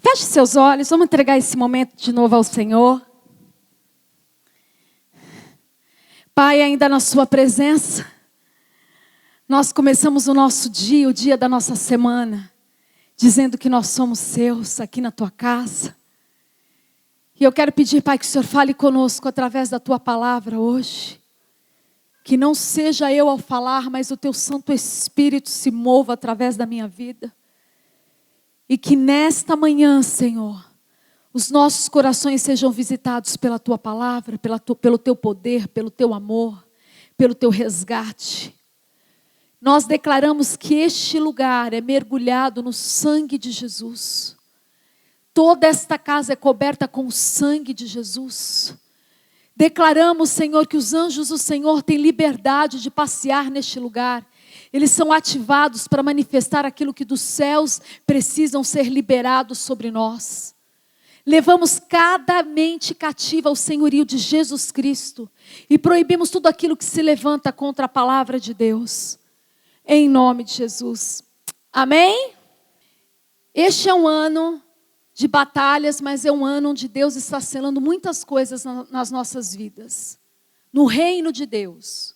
Feche seus olhos, vamos entregar esse momento de novo ao Senhor. Pai, ainda na sua presença, nós começamos o nosso dia, o dia da nossa semana, dizendo que nós somos seus aqui na tua casa. E eu quero pedir, Pai, que o Senhor fale conosco através da tua palavra hoje. Que não seja eu ao falar, mas o teu Santo Espírito se mova através da minha vida. E que nesta manhã, Senhor, os nossos corações sejam visitados pela tua palavra, pelo teu poder, pelo teu amor, pelo teu resgate. Nós declaramos que este lugar é mergulhado no sangue de Jesus. Toda esta casa é coberta com o sangue de Jesus. Declaramos, Senhor, que os anjos do Senhor têm liberdade de passear neste lugar. Eles são ativados para manifestar aquilo que dos céus precisam ser liberados sobre nós. Levamos cada mente cativa ao senhorio de Jesus Cristo e proibimos tudo aquilo que se levanta contra a palavra de Deus. Em nome de Jesus. Amém? Este é um ano de batalhas, mas é um ano onde Deus está selando muitas coisas nas nossas vidas. No reino de Deus,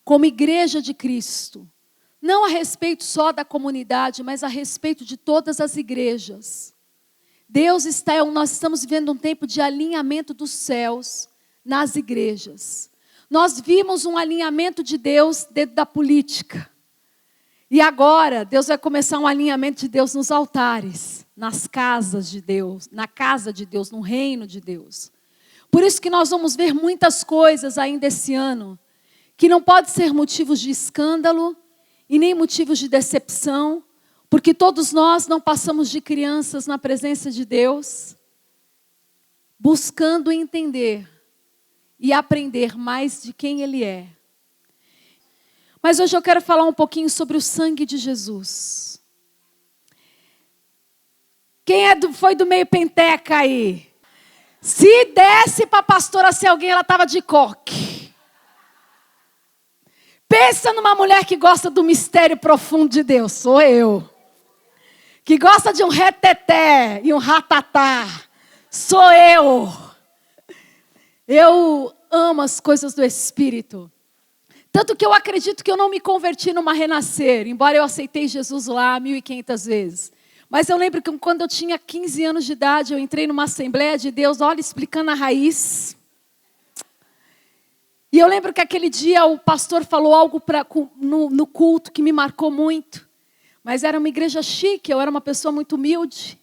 como igreja de Cristo. Não a respeito só da comunidade, mas a respeito de todas as igrejas. Nós estamos vivendo um tempo de alinhamento dos céus nas igrejas. Nós vimos um alinhamento de Deus dentro da política. E agora, Deus vai começar um alinhamento de Deus nos altares, nas casas de Deus, na casa de Deus, no reino de Deus. Por isso que nós vamos ver muitas coisas ainda esse ano, que não pode ser motivos de escândalo e nem motivos de decepção, porque todos nós não passamos de crianças na presença de Deus, buscando entender e aprender mais de quem Ele é. Mas hoje eu quero falar um pouquinho sobre o sangue de Jesus. Quem foi do meio penteca aí? Se desse para a pastora ser alguém, ela estava de coque. Pensa numa mulher que gosta do mistério profundo de Deus. Sou eu. Que gosta de um reteté e um ratatá. Sou eu. Eu amo as coisas do Espírito. Tanto que eu acredito que eu não me converti numa renascer, embora eu aceitei Jesus lá 1.500 vezes. Mas eu lembro que quando eu tinha 15 anos de idade, eu entrei numa Assembleia de Deus, olha, explicando a raiz. E eu lembro que aquele dia o pastor falou algo no culto que me marcou muito. Mas era uma igreja chique, eu era uma pessoa muito humilde.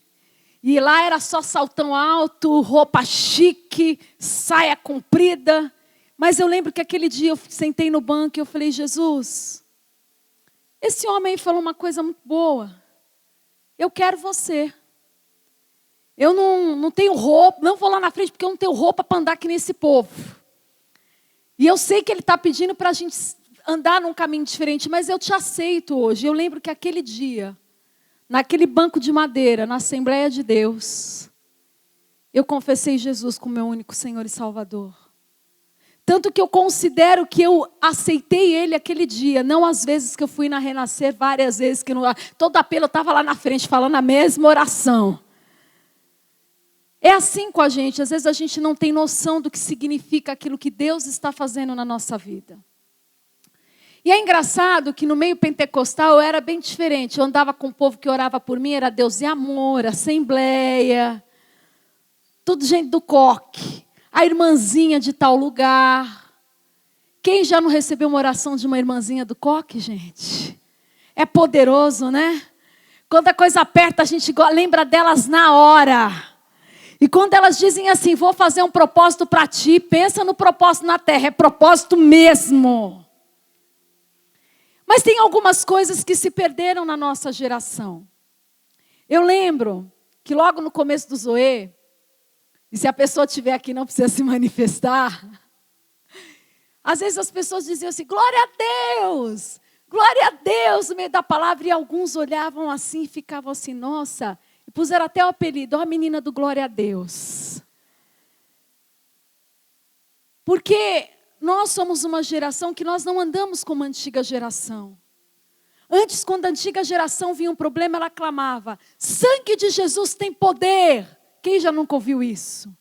E lá era só saltão alto, roupa chique, saia comprida. Mas eu lembro que aquele dia eu sentei no banco e eu falei, Jesus, esse homem falou uma coisa muito boa. Eu quero você. Eu não tenho roupa, não vou lá na frente porque eu não tenho roupa para andar que nem esse povo. E eu sei que ele está pedindo para a gente andar num caminho diferente, mas eu te aceito hoje. Eu lembro que aquele dia, naquele banco de madeira, na Assembleia de Deus, eu confessei Jesus como meu único Senhor e Salvador. Tanto que eu considero que eu aceitei Ele aquele dia, não às vezes que eu fui na Renascer, várias vezes, que todo apelo eu estava lá na frente falando a mesma oração. É assim com a gente, às vezes a gente não tem noção do que significa aquilo que Deus está fazendo na nossa vida. E é engraçado que no meio pentecostal eu era bem diferente, eu andava com o povo que orava por mim, era Deus e amor, assembleia, tudo gente do coque. A irmãzinha de tal lugar. Quem já não recebeu uma oração de uma irmãzinha do coque, gente? É poderoso, né? Quando a coisa aperta, a gente lembra delas na hora. E quando elas dizem assim, vou fazer um propósito para ti, pensa no propósito na terra, é propósito mesmo. Mas tem algumas coisas que se perderam na nossa geração. Eu lembro que logo no começo do Zoe, e se a pessoa estiver aqui não precisa se manifestar. Às vezes as pessoas diziam assim, glória a Deus, no meio da palavra. E alguns olhavam assim e ficavam assim, nossa. E puseram até o apelido, ó a menina do glória a Deus. Porque nós somos uma geração que nós não andamos como a antiga geração. Antes, quando a antiga geração vinha um problema, ela clamava: sangue de Jesus tem poder. Quem já nunca ouviu isso?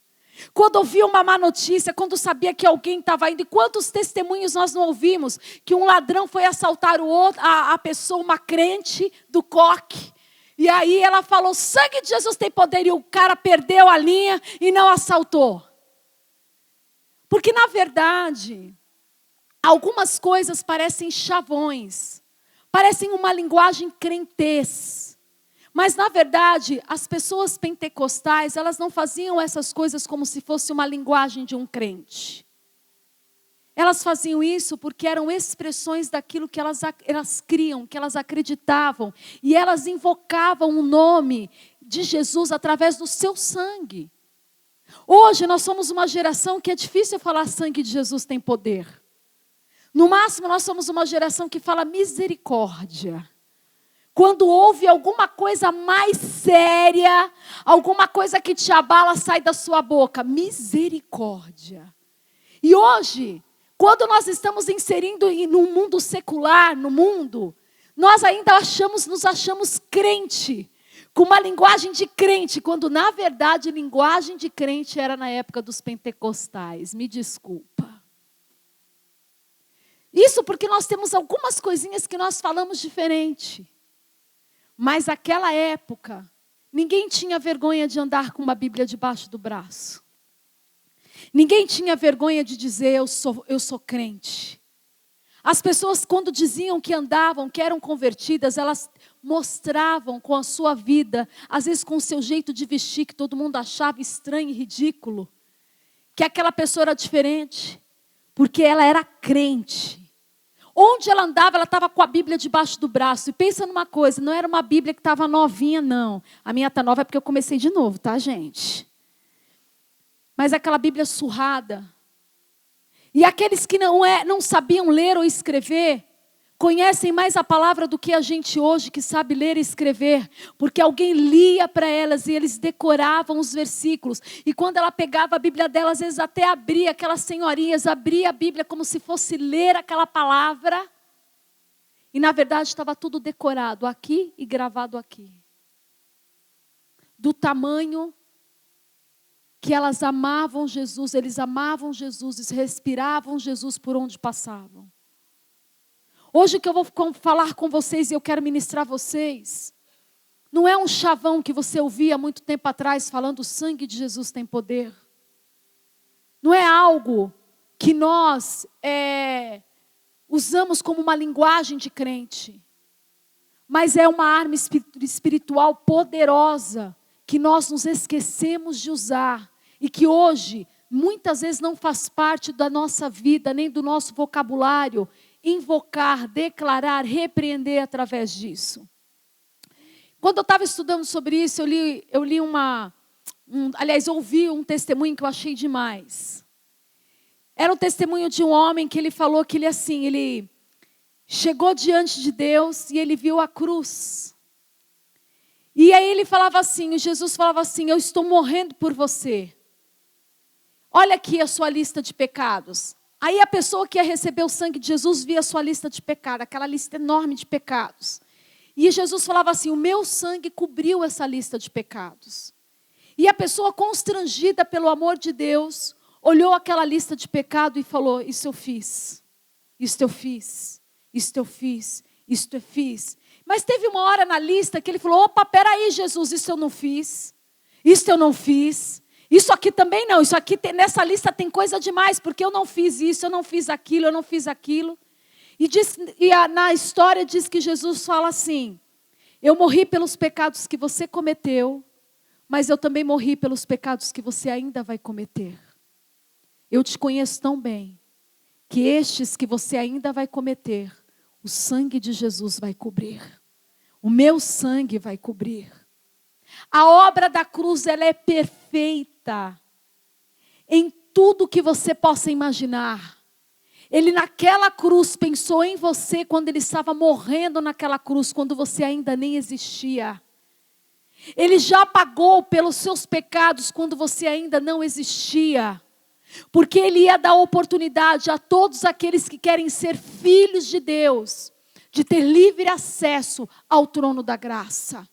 Quando ouvia uma má notícia, quando sabia que alguém estava indo, e quantos testemunhos nós não ouvimos, que um ladrão foi assaltar a pessoa, uma crente do coque, e aí ela falou: sangue de Jesus tem poder, e o cara perdeu a linha e não assaltou. Porque na verdade, algumas coisas parecem chavões, parecem uma linguagem crentez. Mas, na verdade, as pessoas pentecostais, elas não faziam essas coisas como se fosse uma linguagem de um crente. Elas faziam isso porque eram expressões daquilo que elas criam, que elas acreditavam. E elas invocavam o nome de Jesus através do seu sangue. Hoje, nós somos uma geração que é difícil falar sangue de Jesus tem poder. No máximo, nós somos uma geração que fala misericórdia. Quando houve alguma coisa mais séria, alguma coisa que te abala, sai da sua boca. Misericórdia. E hoje, quando nós estamos inserindo no mundo secular, no mundo, nós ainda nos achamos crente, com uma linguagem de crente, quando na verdade linguagem de crente era na época dos pentecostais. Me desculpa. Isso porque nós temos algumas coisinhas que nós falamos diferente. Mas naquela época, ninguém tinha vergonha de andar com uma Bíblia debaixo do braço. Ninguém tinha vergonha de dizer eu sou crente. As pessoas, quando diziam que andavam, que eram convertidas, elas mostravam com a sua vida, às vezes com o seu jeito de vestir, que todo mundo achava estranho e ridículo, que aquela pessoa era diferente, porque ela era crente. Onde ela andava, ela estava com a Bíblia debaixo do braço. E pensa numa coisa, não era uma Bíblia que estava novinha, não. A minha está nova é porque eu comecei de novo, tá, gente? Mas aquela Bíblia surrada. E aqueles que não sabiam ler ou escrever, conhecem mais a palavra do que a gente hoje que sabe ler e escrever. Porque alguém lia para elas e eles decoravam os versículos. E quando ela pegava a Bíblia dela, às vezes até abria, aquelas senhorinhas, abria a Bíblia como se fosse ler aquela palavra. E na verdade estava tudo decorado aqui e gravado aqui. Do tamanho que elas amavam Jesus, eles amavam Jesus, eles respiravam Jesus por onde passavam. Hoje que eu vou falar com vocês e eu quero ministrar vocês, não é um chavão que você ouvia há muito tempo atrás falando o sangue de Jesus tem poder. Não é algo que nós usamos como uma linguagem de crente. Mas é uma arma espiritual poderosa que nós nos esquecemos de usar. E que hoje, muitas vezes não faz parte da nossa vida, nem do nosso vocabulário, invocar, declarar, repreender através disso. Quando eu estava estudando sobre isso, eu ouvi um testemunho que eu achei demais. Era o testemunho de um homem que ele falou que ele chegou diante de Deus e ele viu a cruz. E aí ele falava assim, Jesus falava assim: eu estou morrendo por você. Olha aqui a sua lista de pecados. Aí a pessoa que ia receber o sangue de Jesus via a sua lista de pecados, aquela lista enorme de pecados. E Jesus falava assim: o meu sangue cobriu essa lista de pecados. E a pessoa, constrangida pelo amor de Deus, olhou aquela lista de pecado e falou: isso eu fiz, isso eu fiz, isso eu fiz, isso eu fiz. Mas teve uma hora na lista que ele falou: opa, peraí Jesus, isso eu não fiz, isso eu não fiz. Isso aqui também não, isso aqui nessa lista tem coisa demais, porque eu não fiz isso, eu não fiz aquilo, eu não fiz aquilo. Na história diz que Jesus fala assim: eu morri pelos pecados que você cometeu, mas eu também morri pelos pecados que você ainda vai cometer. Eu te conheço tão bem, que estes que você ainda vai cometer, o sangue de Jesus vai cobrir. O meu sangue vai cobrir. A obra da cruz, ela é perfeita em tudo que você possa imaginar. Ele naquela cruz pensou em você quando ele estava morrendo naquela cruz, quando você ainda nem existia. Ele já pagou pelos seus pecados quando você ainda não existia. Porque ele ia dar oportunidade a todos aqueles que querem ser filhos de Deus, de ter livre acesso ao trono da graça.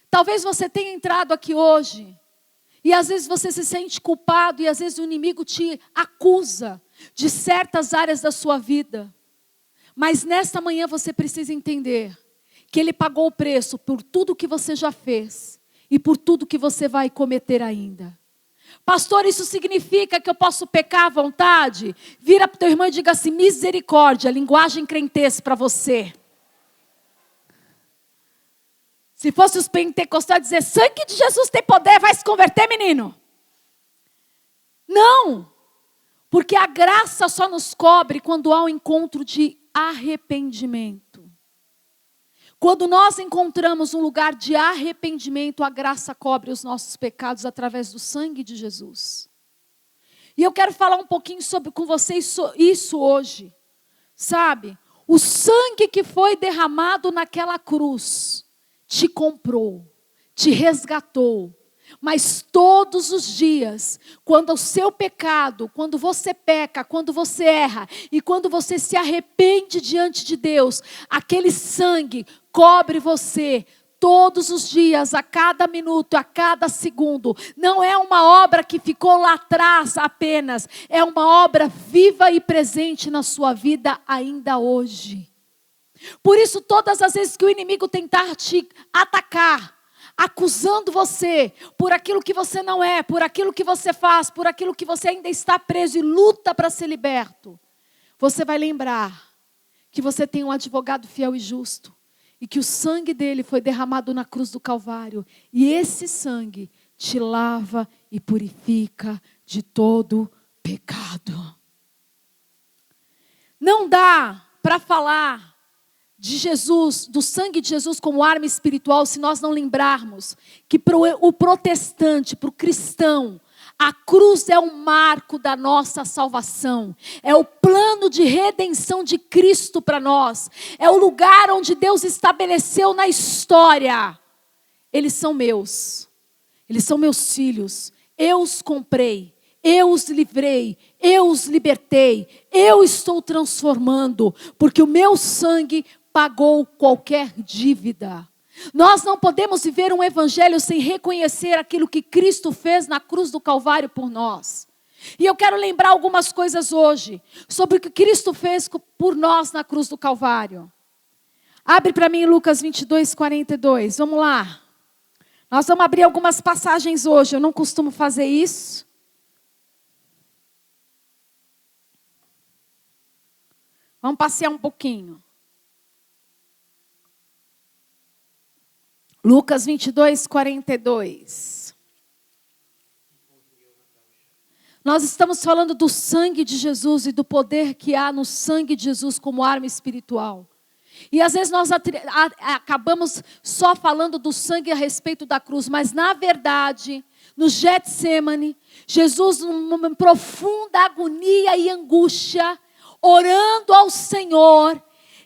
Talvez você tenha entrado aqui hoje, e às vezes você se sente culpado, e às vezes o inimigo te acusa de certas áreas da sua vida. Mas nesta manhã você precisa entender que Ele pagou o preço por tudo que você já fez e por tudo que você vai cometer ainda. Pastor, isso significa que eu posso pecar à vontade? Vira para o teu irmão e diga assim: misericórdia, linguagem crentez para você. Se fosse os pentecostais dizer, sangue de Jesus tem poder, vai se converter, menino. Não, porque a graça só nos cobre quando há um encontro de arrependimento. Quando nós encontramos um lugar de arrependimento, a graça cobre os nossos pecados através do sangue de Jesus. E eu quero falar um pouquinho com vocês isso hoje. Sabe? O sangue que foi derramado naquela cruz te comprou, te resgatou. Mas todos os dias, quando o seu pecado, quando você peca, quando você erra e quando você se arrepende diante de Deus, aquele sangue cobre você todos os dias, a cada minuto, a cada segundo. Não é uma obra que ficou lá atrás apenas, é uma obra viva e presente na sua vida ainda hoje. Por isso, todas as vezes que o inimigo tentar te atacar, acusando você por aquilo que você não é, por aquilo que você faz, por aquilo que você ainda está preso e luta para ser liberto, você vai lembrar que você tem um advogado fiel e justo e que o sangue dele foi derramado na cruz do Calvário, e esse sangue te lava e purifica de todo pecado. Não dá para falar de Jesus, do sangue de Jesus como arma espiritual, se nós não lembrarmos que para o protestante, para o cristão, a cruz é um marco da nossa salvação, é o plano de redenção de Cristo para nós, é o lugar onde Deus estabeleceu na história. Eles são meus filhos, eu os comprei, eu os livrei, eu os libertei, eu estou transformando, porque o meu sangue pagou qualquer dívida. Nós não podemos viver um evangelho sem reconhecer aquilo que Cristo fez na cruz do Calvário por nós. E eu quero lembrar algumas coisas hoje sobre o que Cristo fez por nós na cruz do Calvário. Abre para mim Lucas 22, 42. Vamos lá. Nós vamos abrir algumas passagens hoje. Eu não costumo fazer isso. Vamos passear um pouquinho. Lucas 22, 42. Nós estamos falando do sangue de Jesus e do poder que há no sangue de Jesus como arma espiritual. E às vezes nós acabamos só falando do sangue a respeito da cruz, mas na verdade, no Getsemane, Jesus, numa profunda agonia e angústia, orando ao Senhor,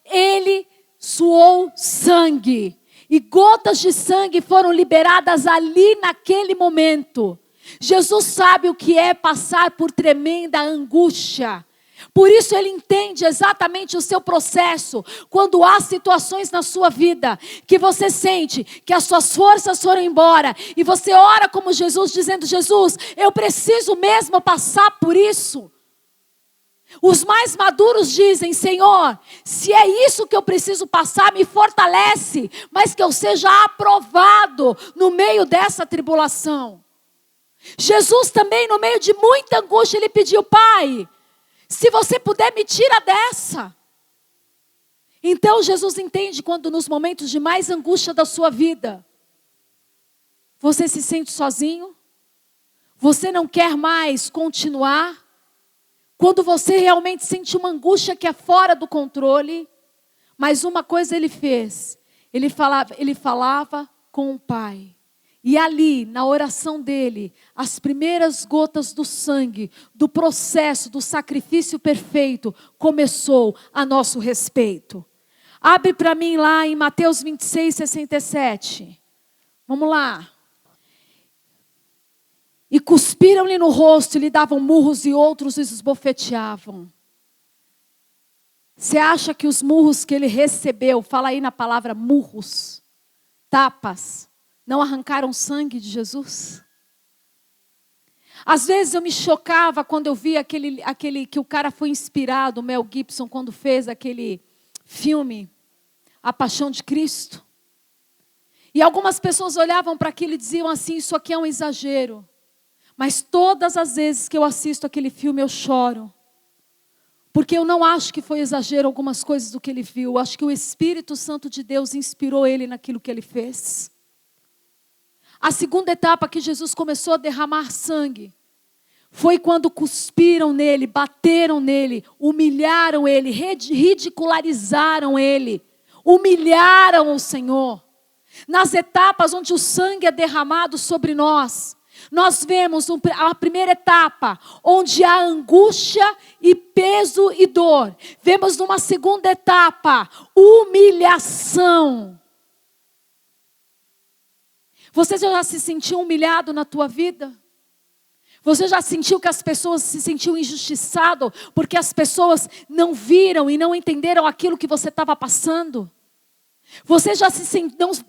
Ele suou sangue. E gotas de sangue foram liberadas ali naquele momento. Jesus sabe o que é passar por tremenda angústia. Por isso Ele entende exatamente o seu processo. Quando há situações na sua vida que você sente que as suas forças foram embora. E você ora como Jesus, dizendo, Jesus, eu preciso mesmo passar por isso. Os mais maduros dizem, Senhor, se é isso que eu preciso passar, me fortalece, mas que eu seja aprovado no meio dessa tribulação. Jesus também, no meio de muita angústia, Ele pediu, Pai, se você puder, me tira dessa. Então Jesus entende quando nos momentos de mais angústia da sua vida, você se sente sozinho, você não quer mais continuar, quando você realmente sente uma angústia que é fora do controle, mas uma coisa Ele fez, Ele falava com o Pai. E ali, na oração dele, as primeiras gotas do sangue, do processo, do sacrifício perfeito, começou a nosso respeito. Abre para mim lá em Mateus 26, 67. Vamos lá. E cuspiram-lhe no rosto, e lhe davam murros, e outros os esbofeteavam. Você acha que os murros que ele recebeu, fala aí na palavra murros, tapas, não arrancaram sangue de Jesus? Às vezes eu me chocava quando eu via aquele que o cara foi inspirado, o Mel Gibson, quando fez aquele filme, A Paixão de Cristo. E algumas pessoas olhavam para aquilo e diziam assim, isso aqui é um exagero. Mas todas as vezes que eu assisto aquele filme eu choro. Porque eu não acho que foi exagero algumas coisas do que ele viu. Eu acho que o Espírito Santo de Deus inspirou ele naquilo que ele fez. A segunda etapa que Jesus começou a derramar sangue foi quando cuspiram nele, bateram nele, humilharam ele, ridicularizaram ele, humilharam o Senhor. Nas etapas onde o sangue é derramado sobre nós, nós vemos a primeira etapa, onde há angústia e peso e dor. Vemos numa segunda etapa, humilhação. Você já se sentiu humilhado na tua vida? Você já sentiu que as pessoas se sentiam injustiçadas porque as pessoas não viram e não entenderam aquilo que você estava passando? Você já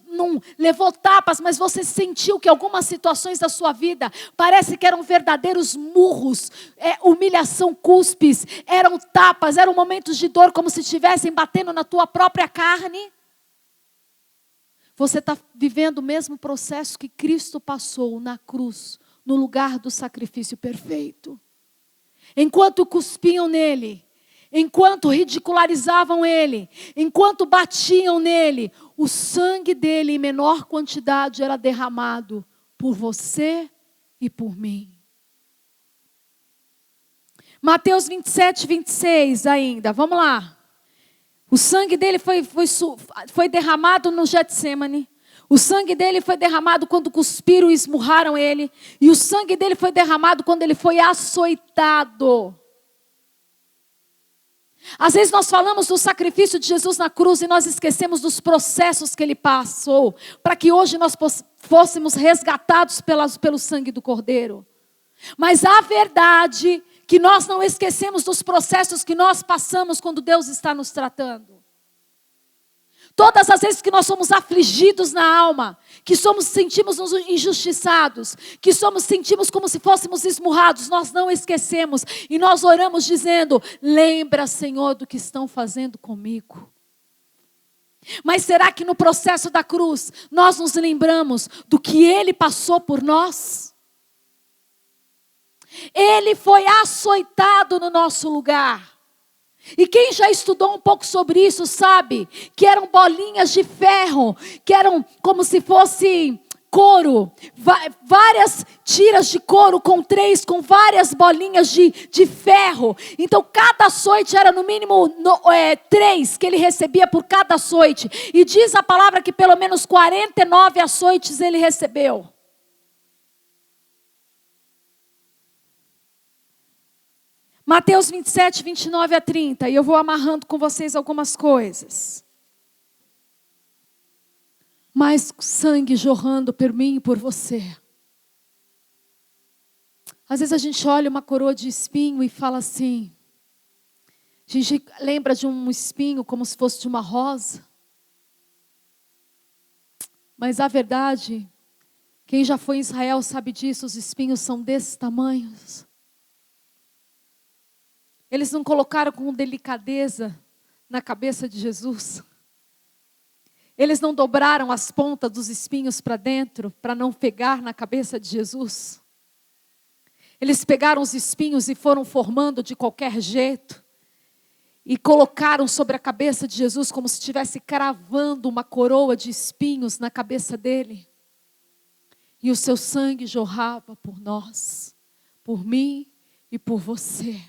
não levou tapas, mas você sentiu que algumas situações da sua vida parece que eram verdadeiros murros, humilhação, cuspes, eram tapas, eram momentos de dor como se estivessem batendo na tua própria carne? Você está vivendo o mesmo processo que Cristo passou na cruz, no lugar do sacrifício perfeito. Enquanto cuspiam nele, enquanto ridicularizavam ele, enquanto batiam nele, o sangue dele em menor quantidade era derramado por você e por mim. Mateus 27, 26 ainda, vamos lá. O sangue dele foi derramado no Getsemane. O sangue dele foi derramado quando cuspiram e esmurraram ele. E o sangue dele foi derramado quando ele foi açoitado. Às vezes nós falamos do sacrifício de Jesus na cruz e nós esquecemos dos processos que ele passou, para que hoje nós fôssemos resgatados pelo sangue do Cordeiro. Mas a verdade é que nós não esquecemos dos processos que nós passamos quando Deus está nos tratando. Todas as vezes que nós somos afligidos na alma, que sentimos-nos injustiçados, que sentimos como se fôssemos esmurrados, nós não esquecemos e nós oramos dizendo, lembra, Senhor, do que estão fazendo comigo. Mas será que no processo da cruz, nós nos lembramos do que Ele passou por nós? Ele foi açoitado no nosso lugar. E quem já estudou um pouco sobre isso sabe que eram bolinhas de ferro, que eram como se fosse couro, várias tiras de couro com várias bolinhas de ferro. Então cada açoite era no mínimo 3 que ele recebia por cada açoite. E diz a palavra que pelo menos 49 açoites ele recebeu. Mateus 27, 29 a 30. E eu vou amarrando com vocês algumas coisas. Mais sangue jorrando por mim e por você. Às vezes a gente olha uma coroa de espinho e fala assim. A gente lembra de um espinho como se fosse de uma rosa. Mas a verdade, quem já foi em Israel sabe disso, os espinhos são desse tamanho. Eles não colocaram com delicadeza na cabeça de Jesus. Eles não dobraram as pontas dos espinhos para dentro, para não pegar na cabeça de Jesus. Eles pegaram os espinhos e foram formando de qualquer jeito. E colocaram sobre a cabeça de Jesus como se estivesse cravando uma coroa de espinhos na cabeça dele. E o seu sangue jorrava por nós, por mim e por você.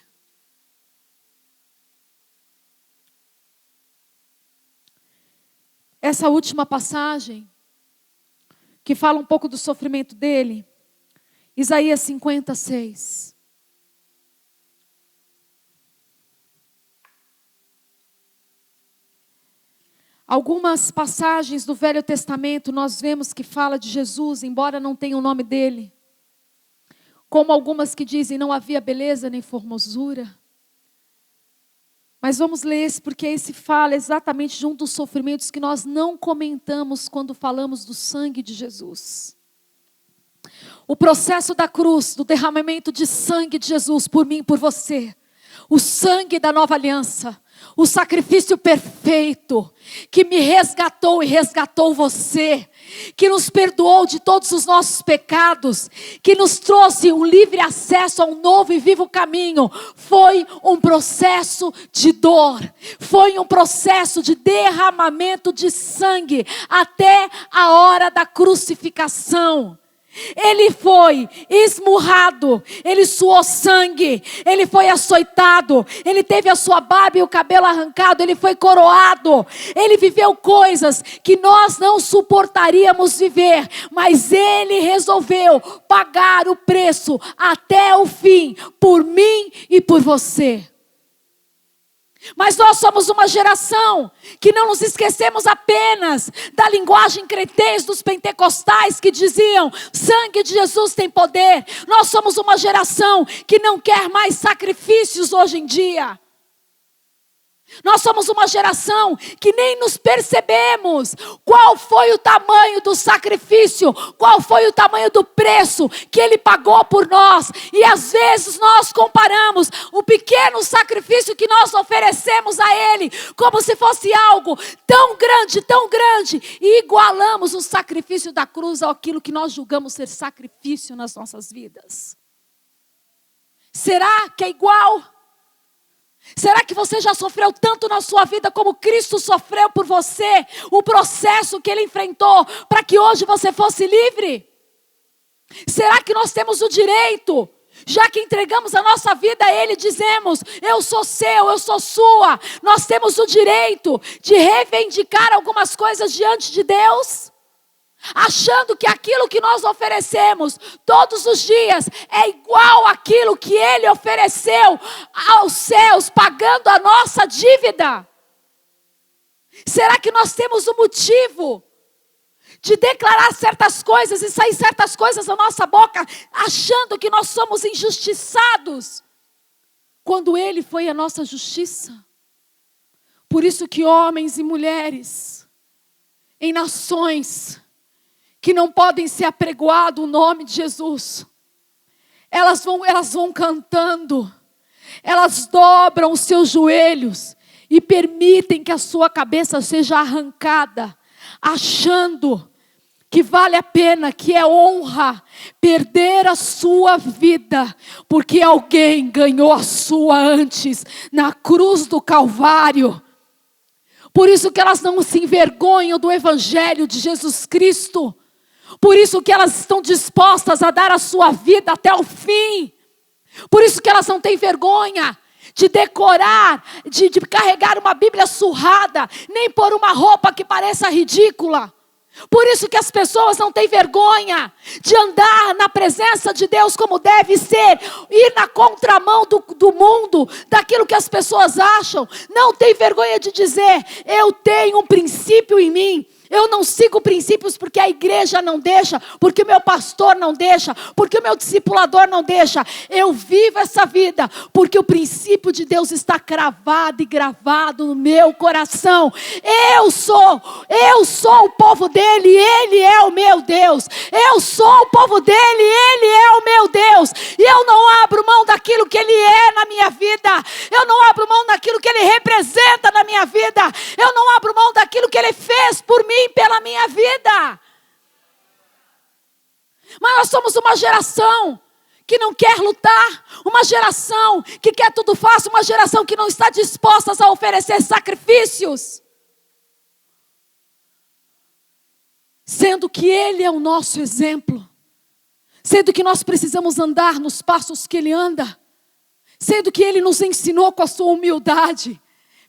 Essa última passagem, que fala um pouco do sofrimento dele, Isaías 56. Algumas passagens do Velho Testamento nós vemos que fala de Jesus, embora não tenha o nome dele. Como algumas que dizem não havia beleza nem formosura. Mas vamos ler esse, porque esse fala exatamente de um dos sofrimentos que nós não comentamos quando falamos do sangue de Jesus. O processo da cruz, do derramamento de sangue de Jesus por mim e por você. O sangue da nova aliança. O sacrifício perfeito que me resgatou e resgatou você, que nos perdoou de todos os nossos pecados, que nos trouxe um livre acesso a um novo e vivo caminho, foi um processo de dor, foi um processo de derramamento de sangue até a hora da crucificação. Ele foi esmurrado, ele suou sangue, ele foi açoitado, ele teve a sua barba e o cabelo arrancado, ele foi coroado, ele viveu coisas que nós não suportaríamos viver, mas ele resolveu pagar o preço até o fim, por mim e por você. Mas nós somos uma geração que não nos esquecemos apenas da linguagem cretez dos pentecostais que diziam: sangue de Jesus tem poder. Nós somos uma geração que não quer mais sacrifícios hoje em dia. Nós somos uma geração que nem nos percebemos qual foi o tamanho do sacrifício, qual foi o tamanho do preço que Ele pagou por nós. E às vezes nós comparamos o pequeno sacrifício que nós oferecemos a Ele como se fosse algo tão grande, e igualamos o sacrifício da cruz àquilo que nós julgamos ser sacrifício nas nossas vidas. Será que é igual? Será que você já sofreu tanto na sua vida como Cristo sofreu por você? O processo que Ele enfrentou para que hoje você fosse livre? Será que nós temos o direito, já que entregamos a nossa vida a Ele, dizemos: eu sou seu, eu sou sua. Nós temos o direito de reivindicar algumas coisas diante de Deus? Achando que aquilo que nós oferecemos todos os dias é igual àquilo que Ele ofereceu aos céus, pagando a nossa dívida. Será que nós temos o motivo de declarar certas coisas e sair certas coisas da nossa boca, achando que nós somos injustiçados, quando Ele foi a nossa justiça? Por isso que homens e mulheres em nações que não podem ser apregoado o nome de Jesus, elas vão cantando, elas dobram os seus joelhos e permitem que a sua cabeça seja arrancada, achando que vale a pena, que é honra perder a sua vida, porque alguém ganhou a sua antes, na cruz do Calvário. Por isso que elas não se envergonham do Evangelho de Jesus Cristo. Por isso que elas estão dispostas a dar a sua vida até o fim. Por isso que elas não têm vergonha de decorar, de carregar uma Bíblia surrada, nem por uma roupa que pareça ridícula. Por isso que as pessoas não têm vergonha de andar na presença de Deus como deve ser, ir na contramão do mundo, daquilo que as pessoas acham. Não tem vergonha de dizer: eu tenho um princípio em mim. Eu não sigo princípios porque a igreja não deixa, porque o meu pastor não deixa, porque o meu discipulador não deixa. Eu vivo essa vida porque o princípio de Deus está cravado e gravado no meu coração. Eu sou o povo dele e Ele é o meu Deus. Eu sou o povo dele e Ele é o meu Deus. E eu não abro mão daquilo que Ele é na minha vida. Eu não abro mão daquilo que Ele representa na minha vida. Eu não abro mão daquilo que Ele fez por mim, pela minha vida. Mas nós somos uma geração que não quer lutar, uma geração que quer tudo fácil, uma geração que não está disposta a oferecer sacrifícios, sendo que Ele é o nosso exemplo, sendo que nós precisamos andar nos passos que Ele anda, sendo que Ele nos ensinou com a sua humildade,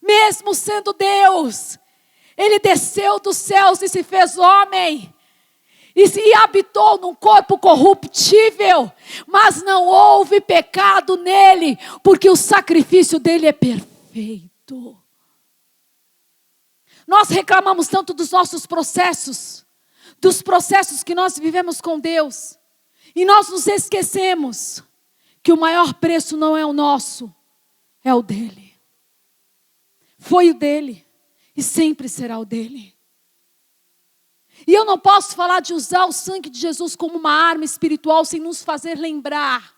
mesmo sendo Deus. Ele desceu dos céus e se fez homem. E habitou num corpo corruptível. Mas não houve pecado nele, porque o sacrifício dele é perfeito. Nós reclamamos tanto dos nossos processos, dos processos que nós vivemos com Deus. E nós nos esquecemos que o maior preço não é o nosso, é o dele. foi o dele e sempre será o dele. E eu não posso falar de usar o sangue de Jesus como uma arma espiritual sem nos fazer lembrar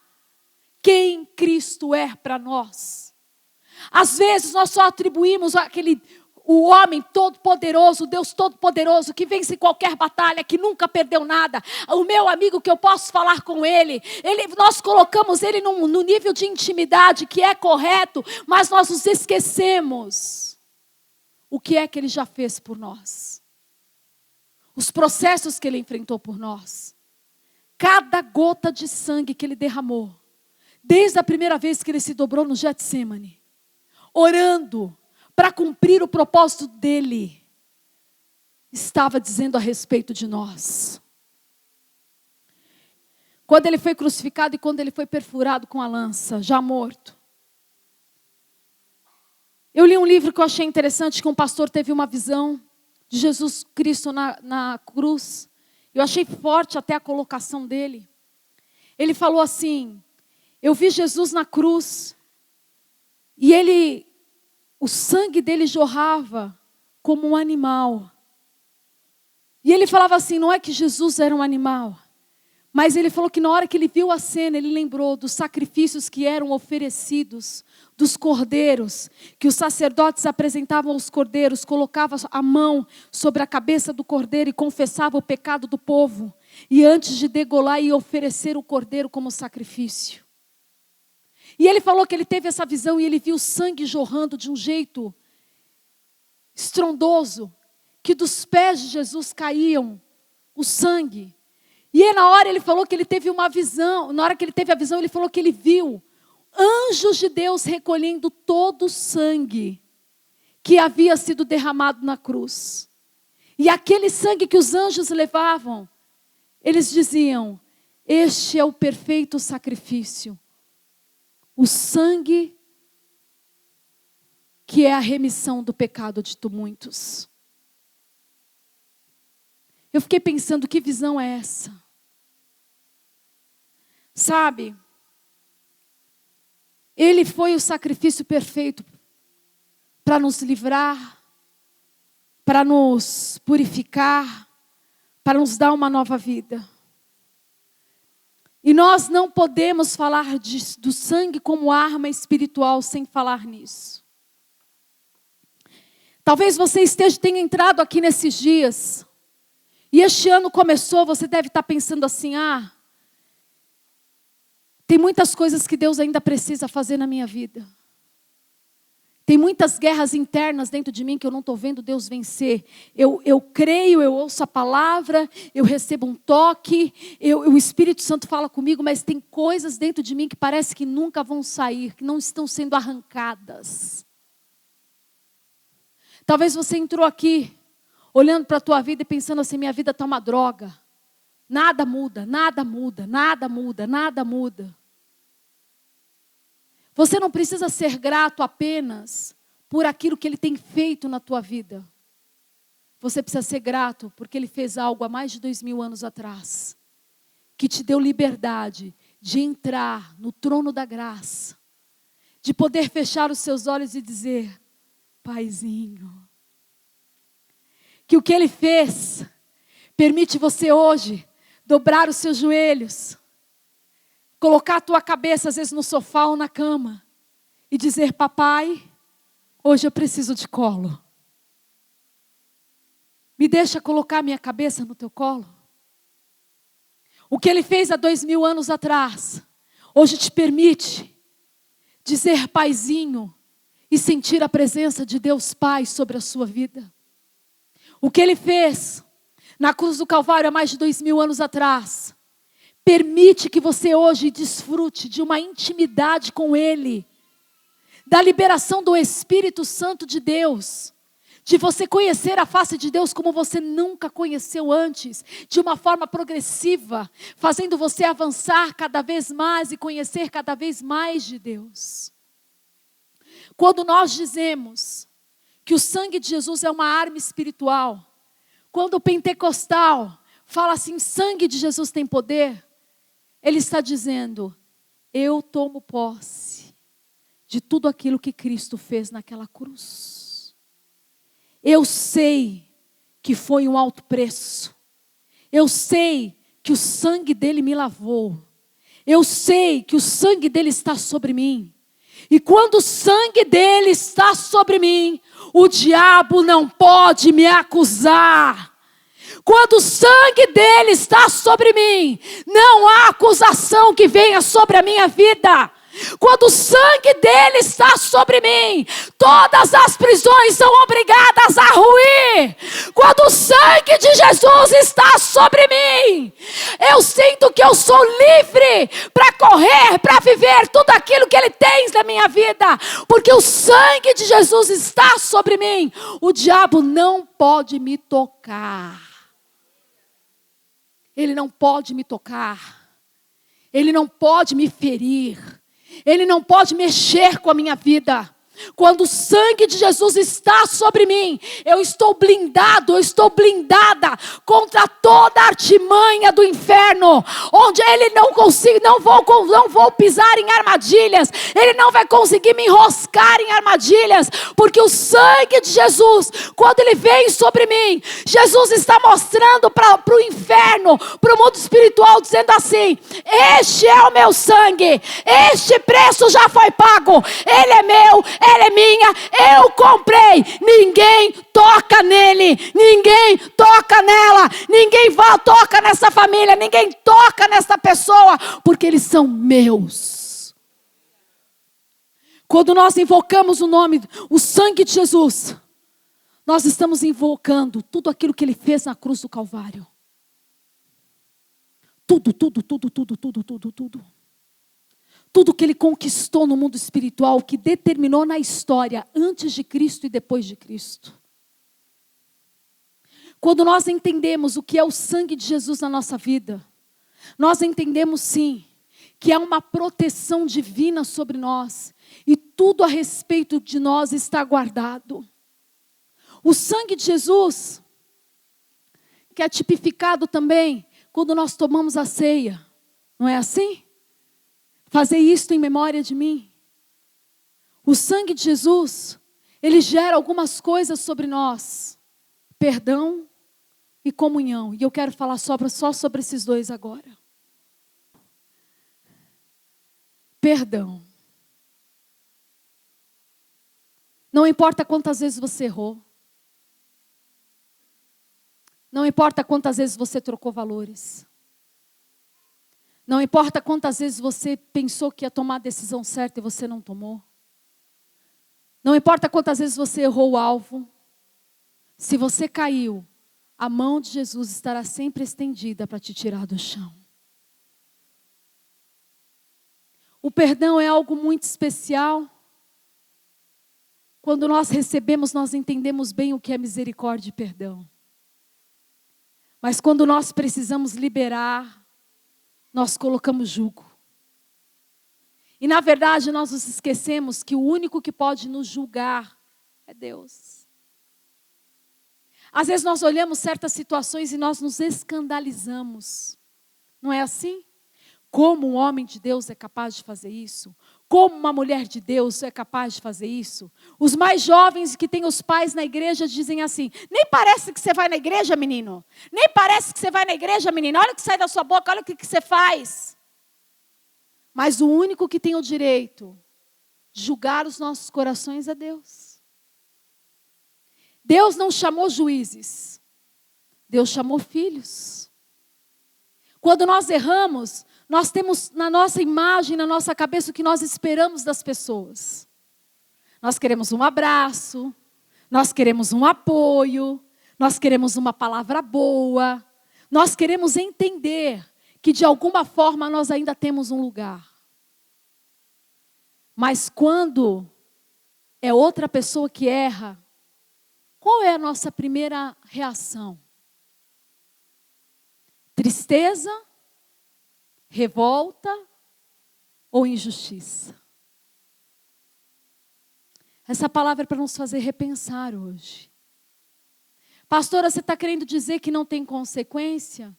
quem Cristo é para nós. Às vezes nós só atribuímos o homem todo-poderoso, Deus todo-poderoso, que vence qualquer batalha, que nunca perdeu nada. O meu amigo que eu posso falar com ele, nós colocamos ele no nível de intimidade que é correto, mas nós nos esquecemos o que é que ele já fez por nós. Os processos que ele enfrentou por nós. Cada gota de sangue que ele derramou. Desde a primeira vez que ele se dobrou no Getsêmani. Orando para cumprir o propósito dele. Estava dizendo a respeito de nós. Quando ele foi crucificado e quando ele foi perfurado com a lança, já morto. Eu li um livro que eu achei interessante, que um pastor teve uma visão de Jesus Cristo na cruz. Eu achei forte até a colocação dele. Ele falou assim: eu vi Jesus na cruz e o sangue dele jorrava como um animal. E ele falava assim, não é que Jesus era um animal, mas ele falou que na hora que ele viu a cena, ele lembrou dos sacrifícios que eram oferecidos, dos cordeiros, que os sacerdotes apresentavam aos cordeiros, colocavam a mão sobre a cabeça do cordeiro e confessavam o pecado do povo. E antes de degolar e oferecer o cordeiro como sacrifício. E ele falou que ele teve essa visão e ele viu o sangue jorrando de um jeito estrondoso, que dos pés de Jesus caíam o sangue. E na hora ele falou que ele teve uma visão, na hora que ele teve a visão, ele falou que ele viu anjos de Deus recolhendo todo o sangue que havia sido derramado na cruz. E aquele sangue que os anjos levavam, eles diziam, este é o perfeito sacrifício. O sangue que é a remissão do pecado de muitos. Eu fiquei pensando, que visão é essa? Sabe? Ele foi o sacrifício perfeito para nos livrar, para nos purificar, para nos dar uma nova vida. E nós não podemos falar do sangue como arma espiritual sem falar nisso. Talvez você tenha entrado aqui nesses dias, e este ano começou, você deve estar pensando assim, tem muitas coisas que Deus ainda precisa fazer na minha vida. Tem muitas guerras internas dentro de mim que eu não estou vendo Deus vencer. Eu creio, eu ouço a palavra, eu recebo um toque, o Espírito Santo fala comigo, mas tem coisas dentro de mim que parece que nunca vão sair, que não estão sendo arrancadas. Talvez você entrou aqui, olhando para a tua vida e pensando assim, minha vida está uma droga. Nada muda, nada muda, nada muda, nada muda. Você não precisa ser grato apenas por aquilo que Ele tem feito na tua vida. Você precisa ser grato porque Ele fez algo há mais de 2000 anos atrás. Que te deu liberdade de entrar no trono da graça. De poder fechar os seus olhos e dizer, Paizinho. Que o que Ele fez permite você hoje dobrar os seus joelhos. Colocar a tua cabeça às vezes no sofá ou na cama. E dizer, papai, hoje eu preciso de colo. Me deixa colocar minha cabeça no teu colo. O que Ele fez há 2000 anos atrás, hoje te permite dizer paizinho e sentir a presença de Deus Pai sobre a sua vida. O que Ele fez na cruz do Calvário há mais de 2000 anos atrás, permite que você hoje desfrute de uma intimidade com Ele, da liberação do Espírito Santo de Deus, de você conhecer a face de Deus como você nunca conheceu antes, de uma forma progressiva, fazendo você avançar cada vez mais e conhecer cada vez mais de Deus. Quando nós dizemos que o sangue de Jesus é uma arma espiritual, quando o pentecostal fala assim, sangue de Jesus tem poder, ele está dizendo, eu tomo posse de tudo aquilo que Cristo fez naquela cruz. Eu sei que foi um alto preço. Eu sei que o sangue dele me lavou. Eu sei que o sangue dele está sobre mim. E quando o sangue dele está sobre mim, o diabo não pode me acusar. Quando o sangue dele está sobre mim, não há acusação que venha sobre a minha vida. Quando o sangue dele está sobre mim, todas as prisões são obrigadas a ruir. Quando o sangue de Jesus está sobre mim, eu sinto que eu sou livre para correr, para viver tudo aquilo que ele tem na minha vida. Porque o sangue de Jesus está sobre mim. O diabo não pode me tocar. Ele não pode me tocar. Ele não pode me ferir. Ele não pode mexer com a minha vida. Quando o sangue de Jesus está sobre mim, eu estou blindado, eu estou blindada contra toda a artimanha do inferno, onde ele não vou pisar em armadilhas, ele não vai conseguir me enroscar em armadilhas, porque o sangue de Jesus, quando ele vem sobre mim, Jesus está mostrando para o inferno, para o mundo espiritual, dizendo assim: este é o meu sangue, este preço já foi pago, ele é meu, ela é minha, eu comprei. Ninguém toca nele, ninguém toca nela, ninguém toca nessa família, ninguém toca nessa pessoa, porque eles são meus. Quando nós invocamos o nome, o sangue de Jesus, nós estamos invocando tudo aquilo que ele fez na cruz do Calvário. Tudo. Tudo que ele conquistou no mundo espiritual, que determinou na história, antes de Cristo e depois de Cristo. Quando nós entendemos o que é o sangue de Jesus na nossa vida, nós entendemos sim, que há uma proteção divina sobre nós, e tudo a respeito de nós está guardado. O sangue de Jesus, que é tipificado também, quando nós tomamos a ceia, não é assim? Fazer isto em memória de mim. O sangue de Jesus, ele gera algumas coisas sobre nós. Perdão e comunhão. E eu quero falar só sobre esses dois agora. Perdão. Não importa quantas vezes você errou. Não importa quantas vezes você trocou valores. Não importa quantas vezes você pensou que ia tomar a decisão certa e você não tomou. Não importa quantas vezes você errou o alvo. Se você caiu, a mão de Jesus estará sempre estendida para te tirar do chão. O perdão é algo muito especial. Quando nós recebemos, nós entendemos bem o que é misericórdia e perdão. Mas quando nós precisamos liberar, nós colocamos jugo. E na verdade nós nos esquecemos que o único que pode nos julgar é Deus. Às vezes nós olhamos certas situações e nós nos escandalizamos. Não é assim? Como um homem de Deus é capaz de fazer isso? Como uma mulher de Deus é capaz de fazer isso? Os mais jovens que têm os pais na igreja dizem assim: nem parece que você vai na igreja, menino. Nem parece que você vai na igreja, menina. Olha o que sai da sua boca, olha o que você faz. Mas o único que tem o direito de julgar os nossos corações é Deus. Deus não chamou juízes. Deus chamou filhos. Quando nós erramos, nós temos na nossa imagem, na nossa cabeça, o que nós esperamos das pessoas. Nós queremos um abraço, nós queremos um apoio, nós queremos uma palavra boa, nós queremos entender que de alguma forma nós ainda temos um lugar. Mas quando é outra pessoa que erra, qual é a nossa primeira reação? Tristeza? Revolta ou injustiça? Essa palavra é para nos fazer repensar hoje. Pastora, você está querendo dizer que não tem consequência?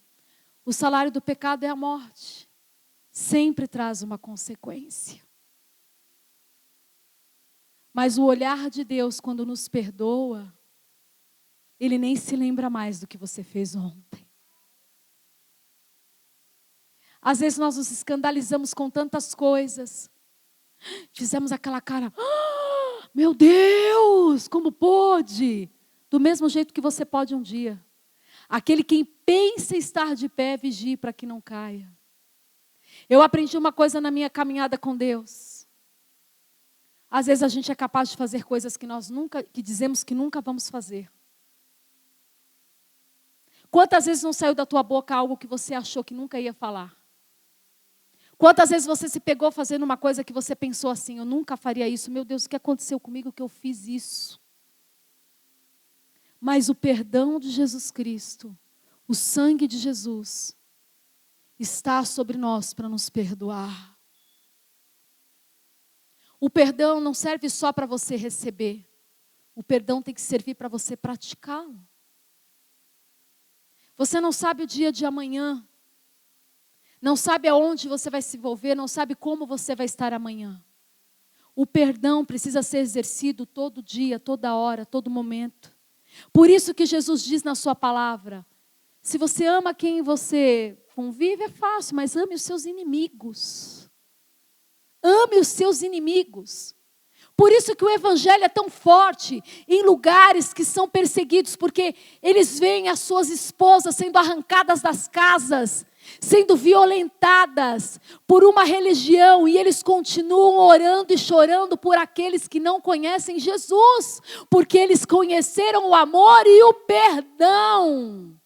O salário do pecado é a morte. Sempre traz uma consequência. Mas o olhar de Deus, quando nos perdoa, Ele nem se lembra mais do que você fez ontem. Às vezes nós nos escandalizamos com tantas coisas. Fizemos aquela cara, meu Deus, como pôde? Do mesmo jeito que você pode um dia. Aquele quem pensa estar de pé, vigie para que não caia. Eu aprendi uma coisa na minha caminhada com Deus. Às vezes a gente é capaz de fazer coisas que dizemos que nunca vamos fazer. Quantas vezes não saiu da tua boca algo que você achou que nunca ia falar? Quantas vezes você se pegou fazendo uma coisa que você pensou assim, eu nunca faria isso. Meu Deus, o que aconteceu comigo que eu fiz isso? Mas o perdão de Jesus Cristo, o sangue de Jesus, está sobre nós para nos perdoar. O perdão não serve só para você receber. O perdão tem que servir para você praticá-lo. Você não sabe o dia de amanhã. Não sabe aonde você vai se envolver, não sabe como você vai estar amanhã. O perdão precisa ser exercido todo dia, toda hora, todo momento. Por isso que Jesus diz na sua palavra, se você ama quem você convive é fácil, mas ame os seus inimigos. Ame os seus inimigos. Por isso que o evangelho é tão forte em lugares que são perseguidos, porque eles veem as suas esposas sendo arrancadas das casas, sendo violentadas por uma religião, e eles continuam orando e chorando por aqueles que não conhecem Jesus, porque eles conheceram o amor e o perdão.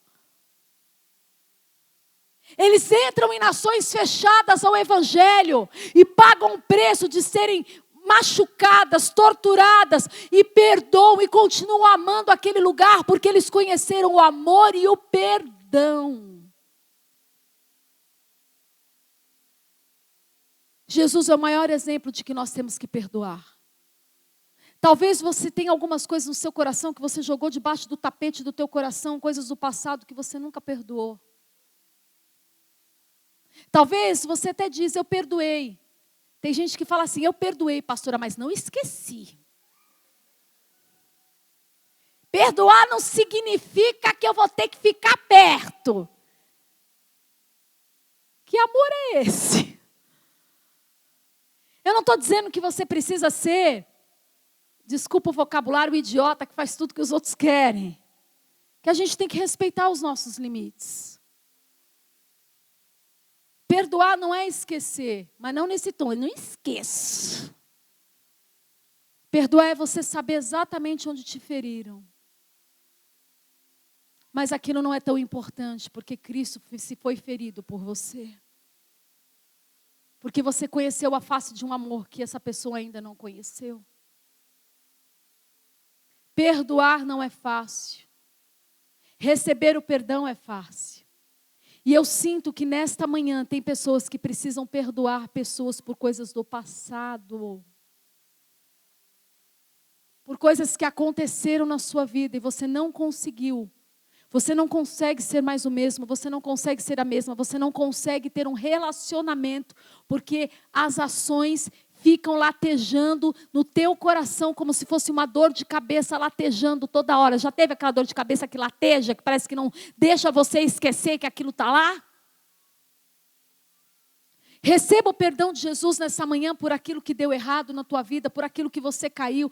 Eles entram em nações fechadas ao evangelho e pagam o preço de serem machucadas, torturadas, e perdoam e continuam amando aquele lugar, porque eles conheceram o amor e o perdão. Jesus é o maior exemplo de que nós temos que perdoar. Talvez você tenha algumas coisas no seu coração que você jogou debaixo do tapete do teu coração, coisas do passado que você nunca perdoou. Talvez você até diz, eu perdoei. Tem gente que fala assim, eu perdoei, pastora, mas não esqueci. Perdoar não significa que eu vou ter que ficar perto. Que amor é esse? Eu não estou dizendo que você precisa ser, desculpa o vocabulário, idiota que faz tudo que os outros querem. Que a gente tem que respeitar os nossos limites. Perdoar não é esquecer, mas não nesse tom, eu não esqueço. Perdoar é você saber exatamente onde te feriram. Mas aquilo não é tão importante, porque Cristo se foi ferido por você. Porque você conheceu a face de um amor que essa pessoa ainda não conheceu. Perdoar não é fácil. Receber o perdão é fácil. E eu sinto que nesta manhã tem pessoas que precisam perdoar pessoas por coisas do passado. Por coisas que aconteceram na sua vida e você não conseguiu. Você não consegue ser mais o mesmo, você não consegue ser a mesma, você não consegue ter um relacionamento, porque as ações ficam latejando no teu coração, como se fosse uma dor de cabeça latejando toda hora. Já teve aquela dor de cabeça que lateja, que parece que não deixa você esquecer que aquilo está lá? Receba o perdão de Jesus nessa manhã por aquilo que deu errado na tua vida, por aquilo que você caiu.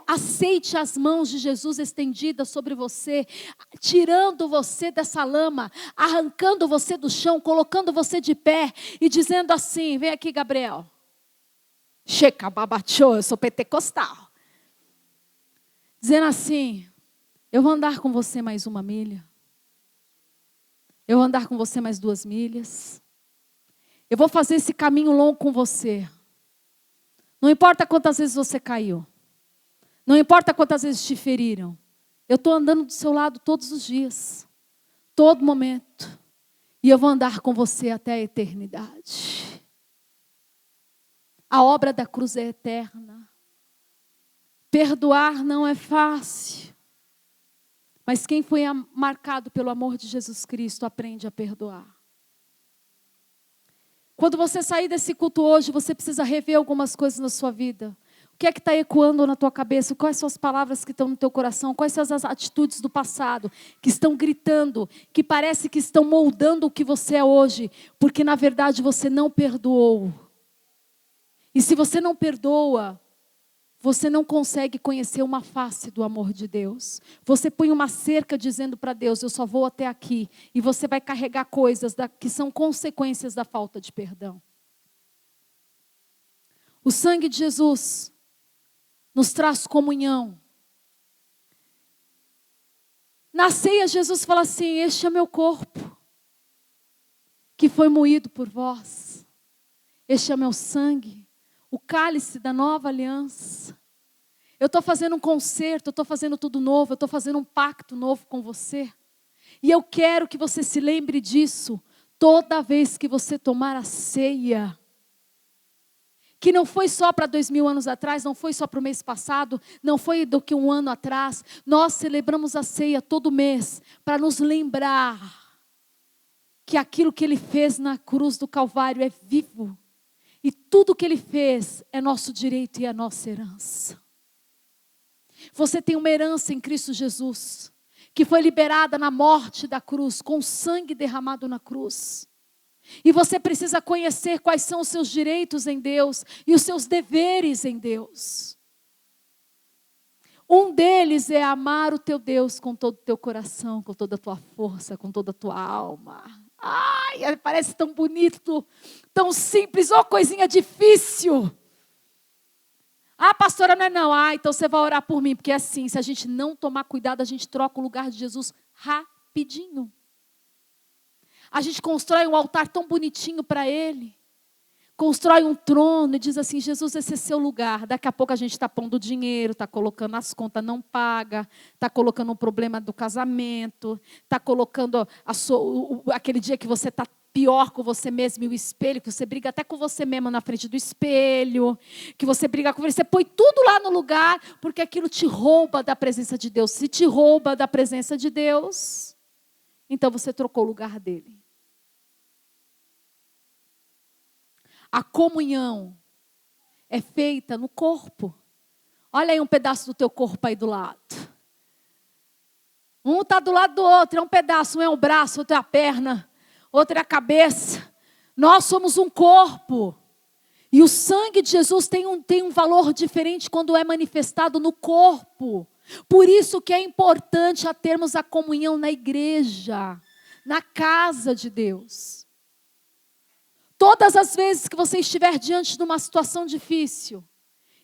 Aceite as mãos de Jesus estendidas sobre você, tirando você dessa lama, arrancando você do chão, colocando você de pé e dizendo assim, vem aqui, Gabriel. Checa babachô, eu sou pentecostal. Dizendo assim, eu vou andar com você mais 1 milha. Eu vou andar com você mais 2 milhas. Eu vou fazer esse caminho longo com você. Não importa quantas vezes você caiu. Não importa quantas vezes te feriram. Eu estou andando do seu lado todos os dias. Todo momento. E eu vou andar com você até a eternidade. A obra da cruz é eterna. Perdoar não é fácil. Mas quem foi marcado pelo amor de Jesus Cristo aprende a perdoar. Quando você sair desse culto hoje, você precisa rever algumas coisas na sua vida. O que é que está ecoando na tua cabeça? Quais são as palavras que estão no teu coração? Quais são as atitudes do passado que estão gritando, que parece que estão moldando o que você é hoje, porque na verdade você não perdoou. E se você não perdoa, você não consegue conhecer uma face do amor de Deus. Você põe uma cerca dizendo para Deus, eu só vou até aqui. E você vai carregar coisas que são consequências da falta de perdão. O sangue de Jesus nos traz comunhão. Na ceia, Jesus fala assim, este é meu corpo, que foi moído por vós. Este é meu sangue, o cálice da nova aliança. Eu estou fazendo um concerto, eu estou fazendo tudo novo, eu estou fazendo um pacto novo com você. E eu quero que você se lembre disso toda vez que você tomar a ceia. Que não foi só para 2000 anos atrás, não foi só para o mês passado, não foi do que um ano atrás. Nós celebramos a ceia todo mês para nos lembrar que aquilo que Ele fez na cruz do Calvário é vivo. E tudo que Ele fez é nosso direito e é nossa herança. Você tem uma herança em Cristo Jesus, que foi liberada na morte da cruz, com sangue derramado na cruz. E você precisa conhecer quais são os seus direitos em Deus e os seus deveres em Deus. Um deles é amar o teu Deus com todo o teu coração, com toda a tua força, com toda a tua alma. Ai, parece tão bonito, tão simples, ó, coisinha difícil. Ah, pastora, não é não. Ah, então você vai orar por mim, porque é assim, se a gente não tomar cuidado, a gente troca o lugar de Jesus rapidinho. A gente constrói um altar tão bonitinho para Ele. Constrói um trono e diz assim, Jesus, esse é seu lugar. Daqui a pouco a gente está pondo dinheiro, está colocando as contas, não paga. Está colocando um problema do casamento. Está colocando aquele dia que você está pior com você mesmo e o espelho, que você briga até com você mesmo na frente do espelho. Que você briga com você põe tudo lá no lugar, porque aquilo te rouba da presença de Deus. Se te rouba da presença de Deus, então você trocou o lugar dele. A comunhão é feita no corpo. Olha aí um pedaço do teu corpo aí do lado. Um está do lado do outro, é um pedaço. Um é o braço, outro é a perna, outro é a cabeça. Nós somos um corpo. E o sangue de Jesus tem um valor diferente quando é manifestado no corpo. Por isso que é importante termos a comunhão na igreja, na casa de Deus. Todas as vezes que você estiver diante de uma situação difícil,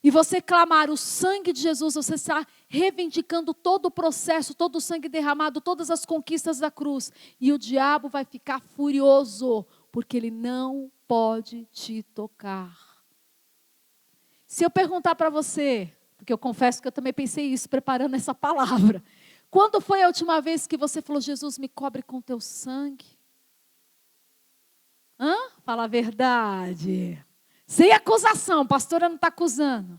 e você clamar o sangue de Jesus, você está reivindicando todo o processo, todo o sangue derramado, todas as conquistas da cruz. E o diabo vai ficar furioso, porque ele não pode te tocar. Se eu perguntar para você, porque eu confesso que eu também pensei isso, preparando essa palavra. Quando foi a última vez que você falou, Jesus, me cobre com teu sangue? Fala a verdade. Sem acusação, pastora não está acusando.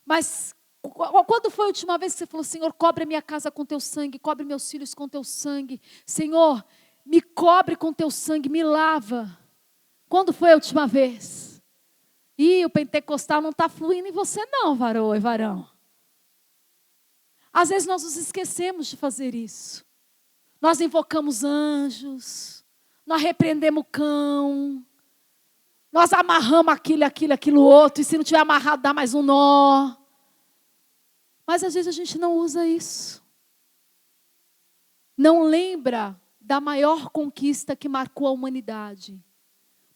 Mas quando foi a última vez que você falou, Senhor, cobre a minha casa com teu sangue, cobre meus filhos com teu sangue. Senhor, me cobre com teu sangue, me lava. Quando foi a última vez? Ih, o pentecostal não está fluindo em você não, varão e varão. Às vezes nós nos esquecemos de fazer isso. Nós invocamos anjos, nós repreendemos o cão, nós amarramos aquilo outro, e se não tiver amarrado, dá mais um nó. Mas às vezes a gente não usa isso. Não lembra da maior conquista que marcou a humanidade.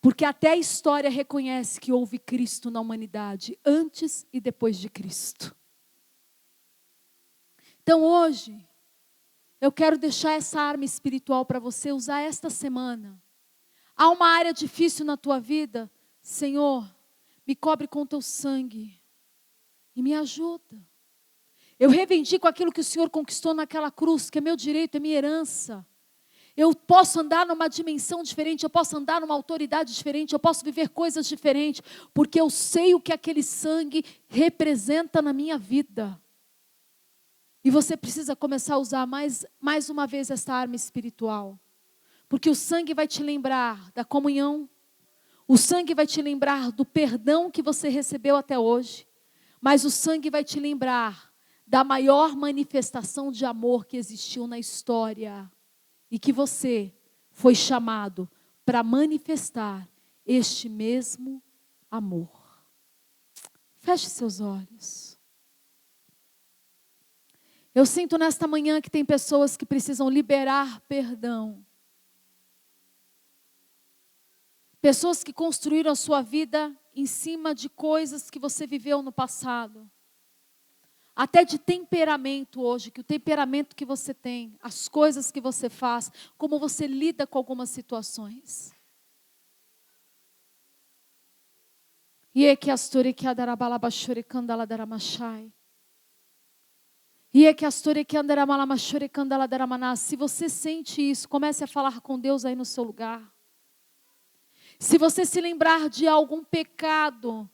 Porque até a história reconhece que houve Cristo na humanidade, antes e depois de Cristo. Então hoje, eu quero deixar essa arma espiritual para você usar esta semana. Há uma área difícil na tua vida? Senhor, me cobre com teu sangue e me ajuda. Eu reivindico aquilo que o Senhor conquistou naquela cruz, que é meu direito, é minha herança. Eu posso andar numa dimensão diferente, eu posso andar numa autoridade diferente, eu posso viver coisas diferentes, porque eu sei o que aquele sangue representa na minha vida. E você precisa começar a usar mais uma vez essa arma espiritual. Porque o sangue vai te lembrar da comunhão. O sangue vai te lembrar do perdão que você recebeu até hoje. Mas o sangue vai te lembrar da maior manifestação de amor que existiu na história. E que você foi chamado para manifestar este mesmo amor. Feche seus olhos. Eu sinto nesta manhã que tem pessoas que precisam liberar perdão. Pessoas que construíram a sua vida em cima de coisas que você viveu no passado. Até de temperamento hoje, que o temperamento que você tem, as coisas que você faz, como você lida com algumas situações. E que astore que adarabalabaxore candalaдаramachai. Se você sente isso, comece a falar com Deus aí no seu lugar. Se você se lembrar de algum pecado,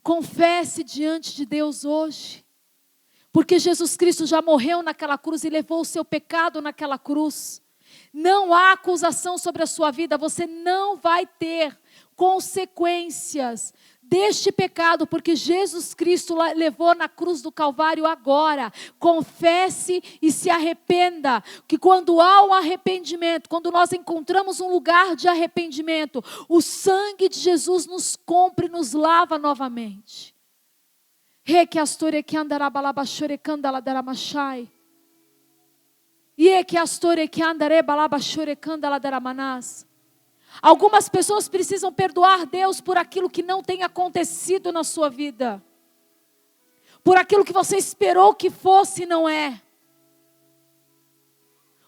confesse diante de Deus hoje. Porque Jesus Cristo já morreu naquela cruz e levou o seu pecado naquela cruz. Não há acusação sobre a sua vida, você não vai ter consequências deste pecado, porque Jesus Cristo levou na cruz do Calvário agora. Confesse e se arrependa, que quando há um arrependimento, quando nós encontramos um lugar de arrependimento, o sangue de Jesus nos compra e nos lava novamente. Algumas pessoas precisam perdoar Deus por aquilo que não tem acontecido na sua vida. Por aquilo que você esperou que fosse e não é.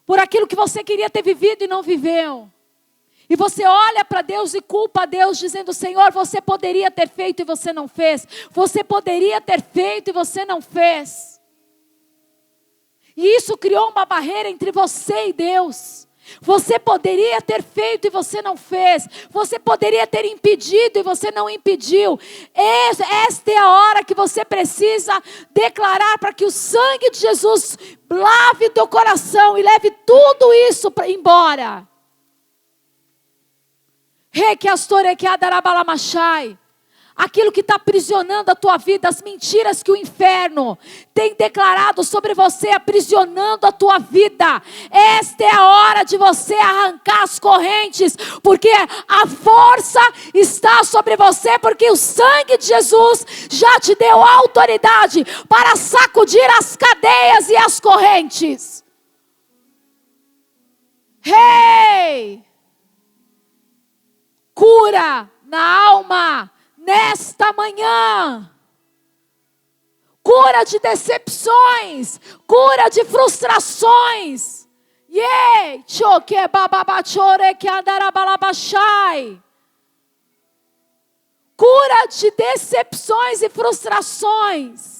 Por aquilo que você queria ter vivido e não viveu. E você olha para Deus e culpa a Deus dizendo: Senhor, você poderia ter feito e você não fez. Você poderia ter feito e você não fez. E isso criou uma barreira entre você e Deus. Você poderia ter feito e você não fez. Você poderia ter impedido e você não impediu. Esta é a hora que você precisa declarar para que o sangue de Jesus lave o teu coração e leve tudo isso embora. Aquilo que está aprisionando a tua vida, as mentiras que o inferno tem declarado sobre você, aprisionando a tua vida. Esta é a hora de você arrancar as correntes, porque a força está sobre você, porque o sangue de Jesus já te deu autoridade para sacudir as cadeias e as correntes. Cura na alma. Nesta manhã, cura de decepções, cura de frustrações. Cura de decepções e frustrações.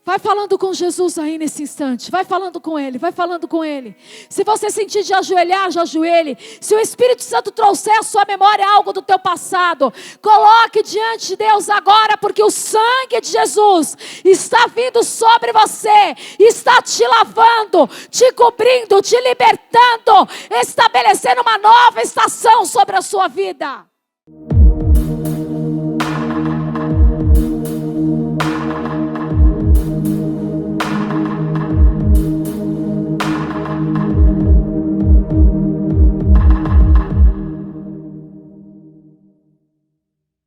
Vai falando com Jesus aí nesse instante. Vai falando com Ele, vai falando com Ele. Se você sentir de ajoelhar, já ajoelhe. Se o Espírito Santo trouxer à sua memória algo do teu passado, coloque diante de Deus agora, porque o sangue de Jesus está vindo sobre você, está te lavando, te cobrindo, te libertando, estabelecendo uma nova estação sobre a sua vida.